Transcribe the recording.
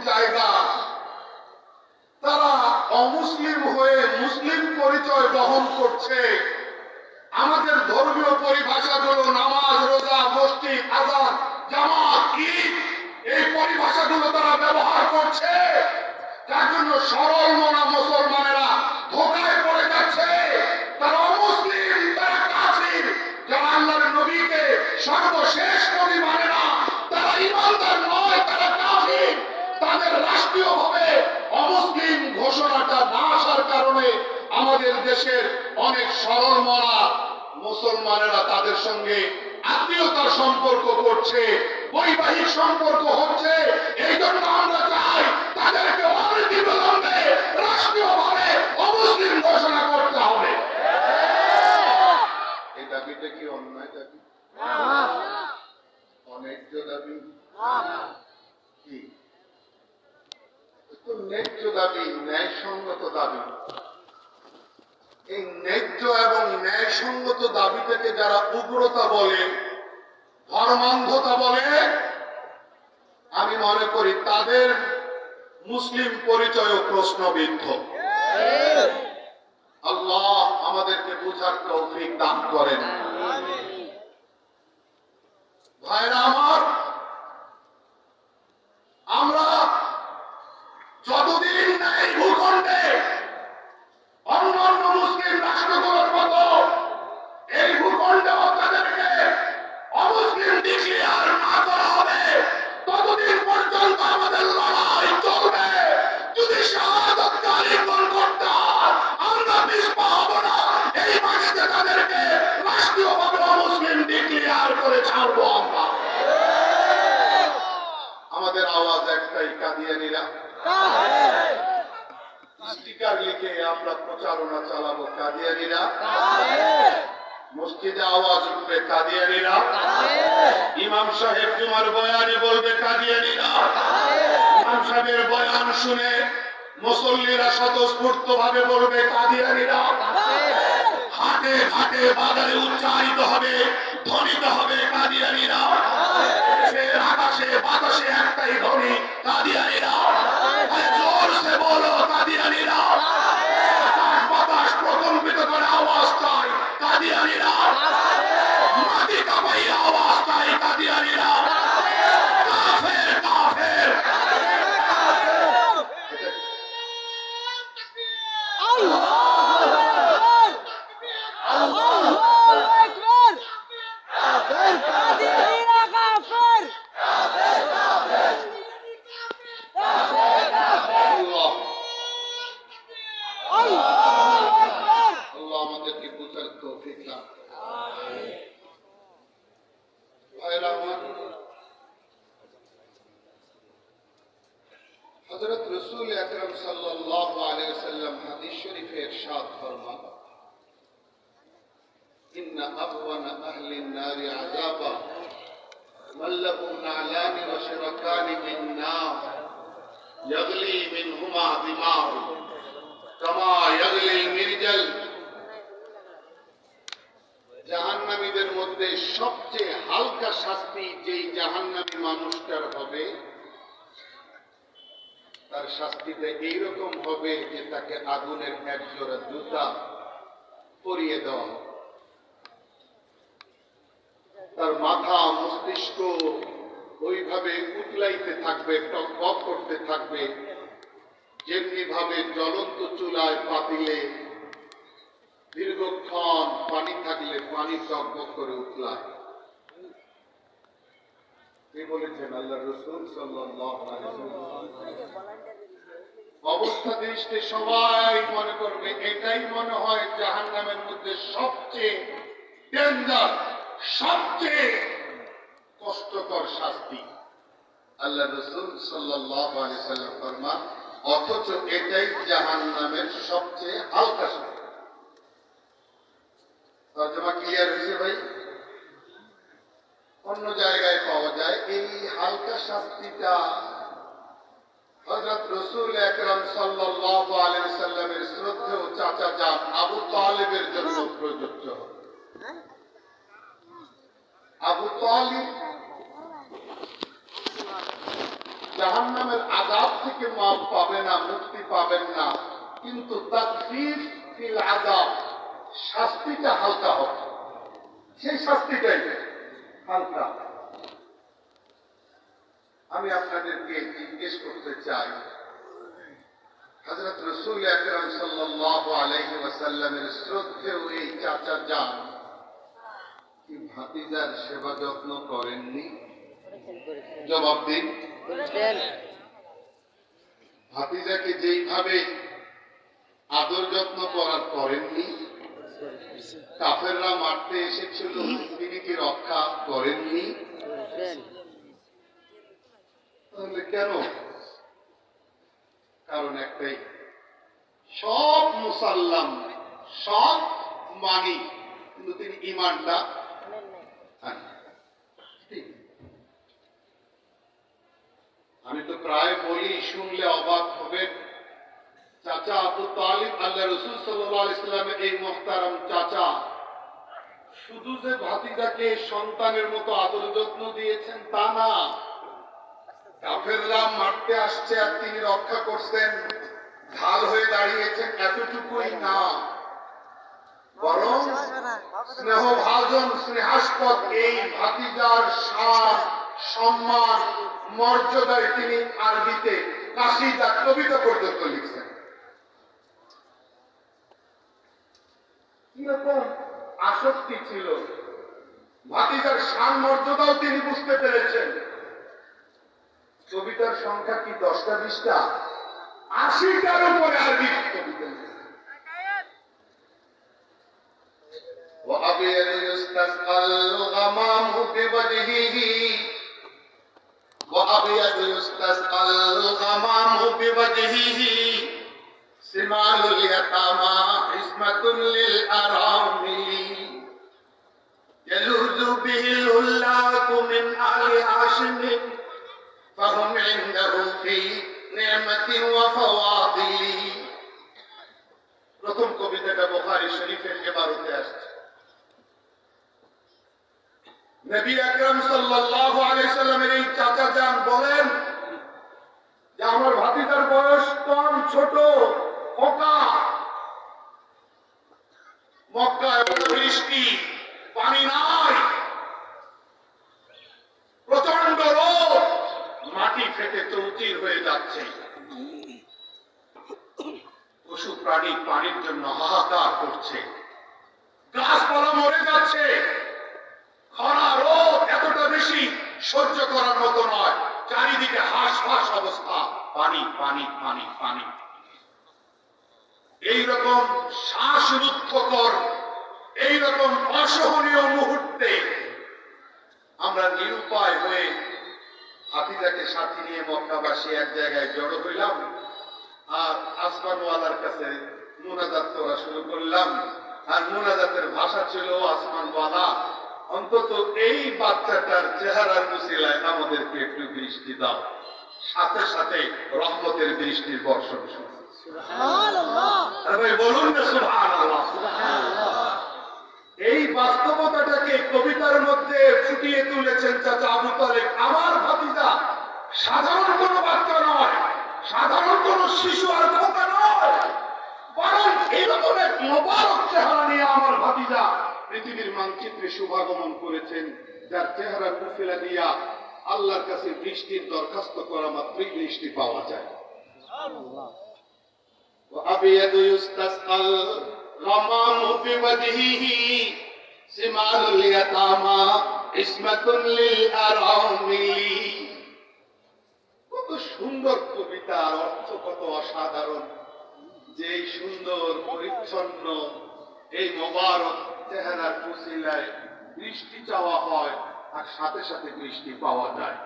জায়গা, তারা অমুসলিম হয়ে মুসলিম পরিচয় বহন করছে। আমাদের ধর্মীয় পরিভাষাগুলো নামাজ, রোজা, মসজিদ, আযান, জামাত, ঈদ, এই পরিভাষাগুলো তারা ব্যবহার করছে, যার জন্য সরল মনা মুসলমানেরা ধোঁকায় পড়ে যাচ্ছে। তারা অমুসলিম, তারা কাফির। যারা আল্লাহর নবীকে সর্বশেষ নবী মানে না, তারা ঈমানদার নয়, তারা কাফির। তাদের রাষ্ট্রীয়ভাবে অমুসলিম ঘোষণাটা না আসার কারণে আমাদের দেশের অনেক সরল মনা মুসলমানেরা তাদের সঙ্গে আত্মীয়তার সম্পর্ক করছে, বৈবাহিক সম্পর্ক হচ্ছে। এই জন্য আমরা চাই তাদেরকে অনতিবিলম্বে রাষ্ট্রীয়ভাবে অমুসলিম ঘোষণা করতে হবে। এই দাবিটা কি অন্যায় দাবি? অন্যায্য দাবি? কি ন্যায্য দাবি, ন্যায়সঙ্গত দাবি। এই ন্যায্য এবং ন্যায়সঙ্গত দাবিটাকে যারা উগ্রতা বলে, ধর্মান্ধতা বলে, আমি মনে করি তাদের মুসলিম পরিচয় প্রশ্নবিদ্ধ। আল্লাহ আমাদেরকে বুঝার তৌফিক দান করেন। ভাইরা আমার, আমরা যতদিন না এই ভূখণ্ডে অন্যান্য মুসলিম রাষ্ট্রগুলোর মতো এই ভূখণ্ডেও তাদেরকে অমুসলিম ডিক্লেয়ার না করা হবে, ততদিন পর্যন্ত আমাদের লড়াই চলবে। যদি শাহাদাত কালিমা করতে হয়, আমরা পিছপা হব না। এই মাটিতে তাদেরকে রাষ্ট্রীয়ভাবে অমুসলিম ডিক্লেয়ার করে ছাড়বো আমরা। আমাদের আওয়াজ একটাই, কাদিয়ানীরা। স্টিকার লিখে আমরা প্রচারণা চালাবো, কাদিয়ানীরা। মসজিদে আওয়াজ উঠবে, কাদিয়ানীরা। ইমাম সাহেব তোমার বয়ানে বলবে, কাদিয়ানীরা। ইমাম সাহেবের বয়ান শুনে মুসল্লিরা স্বতঃস্ফূর্ত ভাবে বলবে, কাদিয়ানীরা। হাটে ঘাটে বাজারে উচ্চারিত হবে, ধ্বনিত হবে, কাদিয়ানীরা। আকাশে বাতাসে একটাই ধ্বনি, কাদিয়ানীরা। জোরসে বলো, কাদিয়ানীরা। আকাশ বাতাস প্রকম্পিত করে আওয়াজ চাই, কাদিয়ানীরা। মাটি কাঁপাইয়া আওয়াজ চাই, কাদিয়ানীরা। কাফের কাফের। হযরত রাসূল আকরাম সাল্লাল্লাহু আলাইহি ওয়াসাল্লাম হাদিস শরীফে ইরশাদ ফরমান, ইন্না আহওয়ানা আহলিন নারি আযাবা মান লাহু নালানি ওয়া শিরাকানি মিন নার ইয়াগলি মিনহুমা দিমাগ কামা ইয়াগলি মিরজাল। জাহান্নামীদের মধ্যে সবচেয়ে হালকা শাস্তি যেই জাহান্নামী মানুষটার হবে, তার শাস্তিটা এইরকম হবে যে তাকে আগুনের এক জোড়া জুতা পরিয়ে দেওয়া হবে। তার মাথা মস্তিষ্ক ওইভাবে উতলাইতে থাকবে, টকবক করতে থাকবে, যেমনি ভাবে জ্বলন্ত চুলায় পাতিলে দীর্ঘক্ষণ পানি থাকলে পানি টকবক করে উতলায়। কি বলেছেন আল্লাহ রাসূল সাল্লাল্লাহু আলাইহি ওয়াসাল্লাম? অবস্থা দৃষ্টে সবাই মনে করবে এটাই মনে হয় জাহান্নামের মধ্যে সবচেয়ে ডেঞ্জার, সবচেয়ে কষ্টকর শাস্তি। আল্লাহ রাসূল সাল্লাল্লাহু আলাইহি ওয়াসাল্লাম ফরমান, অথচ এটাই জাহান্নামের সবচেয়ে হালকা শাস্তি। তরজমা ক্লিয়ার হয়েছে ভাই? অন্য জায়গায় পাওয়া যায় এই হালকা শাস্তিটা হযরত রাসূল আকরাম সাল্লাল্লাহু আলাইহি ওয়াসাল্লামের শ্রদ্ধেয় চাচা জান আবু তালিবের জন্য প্রযোজ্য। আবু তালিব জাহান্নামের আযাব থেকে মাফ পাবে না, মুক্তি পাবেন না, কিন্তু তাকফীফ ফিল আযাব, শাস্তিটা হালকা হবে, সেই শাস্তিটাই হালকা। আমি আপনাদেরকে জিজ্ঞেস করতে চাই, হযরত রাসূল আকরাম সাল্লাল্লাহু আলাইহি ওয়াসাল্লামের শ্রদ্ধেয় এই চাচা যান কি ভাতিজার সেবা যত্ন করেননি? জবাব দিন। ভাতিজাকে যেইভাবে আদর যত্ন করার করেননি? কাফেররা মারতে এসেছিল, তিনি কি রক্ষা করেননি? তাহলে কেন? কারণ একটাই, সব মুসাল্লাম, সব মানি, কিন্তু তিনি ঈমানটা আনেন। আমি তো প্রায় বলি, শুনলে অবাক হবেন, চাচা আবু তালিব আল্লাহ রাসূল সাল্লাল্লাহু আলাইহি সাল্লামের এই মুহতারাম চাচা শুধু যে ভাতিজাকে সন্তানের মতো আদর যত্ন দিয়েছেন তা না, কাফেররা মারতে আসছে আর তিনি রক্ষা করছেন, ঢাল হয়ে দাঁড়িয়েছেন, এতটুকুই না, বরং স্নেহভাজন স্নেহাস্পদ এই ভাতিজার শান সম্মান মর্যাদায় তিনি আরবিতে কাসিদা কবিতা পর্যন্ত লিখছেন। কিরকম আসক্তি ছিল, ভাতিজার শান মর্যাদাও তিনি বুঝতে পেরেছেন। কবিতার সংখ্যা কি 10টা 20টা? 80টার উপরে আরবি কবিতা। وأبيض يستسقى الغمام بوجهه وأبيض يستسقى الغمام بوجهه سمال اليتامى عصمة للأرامل يلوذ به الهلاك من آل هاشم فهم عنده في نعمة وفواضل। প্রথম কবিতাটা বুখারী শরীফের ইবারতে আসছে। নবী আকরাম সাল্লাল্লাহু আলাইহি সাল্লামের এই চাচা যান বলেন যে আমার ভাতিজার বয়স কম, ছোট, ফোকা, মক্কায় বৃষ্টি, পানি নাই, প্রচন্ড রোদ, মাটি ফেটে চৌচির হয়ে যাচ্ছে, পশু প্রাণী পানির জন্য হাহাকার করছে, গাছপালা মরে যাচ্ছে, খরা রোদ এতটা বেশি সহ্য করার মতো নয়, চারিদিকে হাঁসফাঁস অবস্থা, পানি পানি পানি পানি। এইরকম শ্বাসরুদ্ধকর, এইরকম অসহনীয় মুহূর্তে আমরা নিরুপায় হয়ে ভাতিজাকে সাথে নিয়ে মক্কাবাসী এক জায়গায় জড়ো হইলাম আর আসমানওয়ালার কাছে মুনাজাত করা শুরু করলাম। আর মুনাজাতের ভাষা ছিল, আসমানওয়ালা অন্তত এই বাচ্চাটার চেহারার উসিলায় আমাদেরকে একটু বৃষ্টি দাও। সাথে সাথে রহমতের বৃষ্টির বর্ষণ শুরু। বলুন না সুবহানাল্লাহ। এই বাস্তবতাটাকে কবিতার মধ্যে ফুটিয়ে তুলেছেন চাচা আবু তালেব। আমার ভাতিজা সাধারণ কোন বাচ্চা নয়, সাধারণ কোন শিশু আর খোকা নয়, বরং এরকম এক মোবারক চেহারা নিয়ে আমার ভাতিজা পৃথিবীর মানচিত্রে শুভাগমন করেছেন, যার চেহারা কুফিলা দিয়া আল্লাহর কাছে বৃষ্টির দরখাস্ত করা মাত্রই বৃষ্টি পাওয়া যায়। وأبيض يستسقى الغمام بوجهه سمال اليتامى عصمة للأرامل। কত সুন্দর কবিতার অর্থ, কত অসাধারণ, যে সুন্দর পরিচ্ছন্ন এই মোবারক চেহারার উসিলায় বৃষ্টি চাওয়া হয় আর সাথে সাথে বৃষ্টি পাওয়া যায়।